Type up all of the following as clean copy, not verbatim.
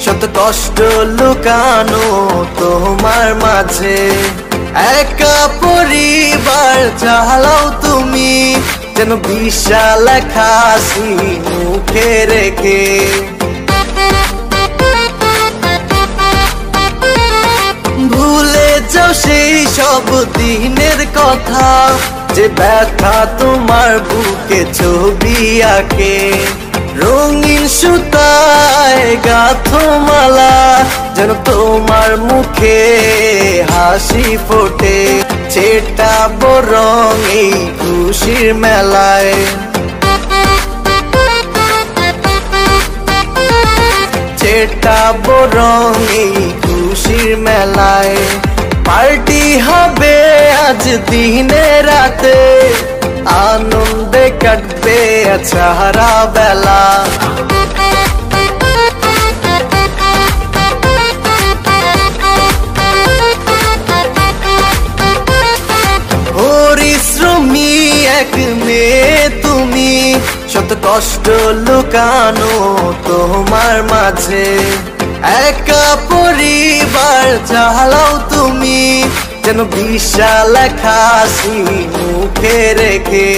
শত কষ্ট লুকানো তোমার মাঝে। একা পরিবার চালাও তুমি, যেন বিশাল হাসি মুখে রেখে। ভুলে যাও সেই সব দিনের কথা, যে ব্যথা তোমার বুকে ছবি আঁকে। রঙিন সুতায় গাঁথো মালা, যেন তোমার মুখে হাসি ফোটে। ছেটাবো রং এই খুশির মেলায়, ছেটাবো রং এই খুশির মেলায়। পার্টি হবে আজ দিনে রাতে, আনন্দে কাটবে সারা বেলা। পরিশ্রমী এক মেয়ে তুমি, শত কষ্ট লুকানো তোমার মাঝে। একা পরিবার চালাও তুমি, যেন বিশাল হাসি মুখে রেখে।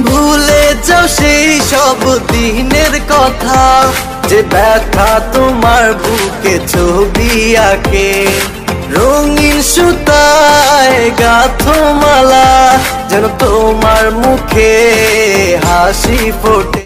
ভুলে যাও সেই সব দিনের কথা, যে ব্যথা তোমার বুকে ছবি আঁকে। রঙিন সুতায় গাঁথো মালা, যেন তোমার মুখে হাসি ফোটে।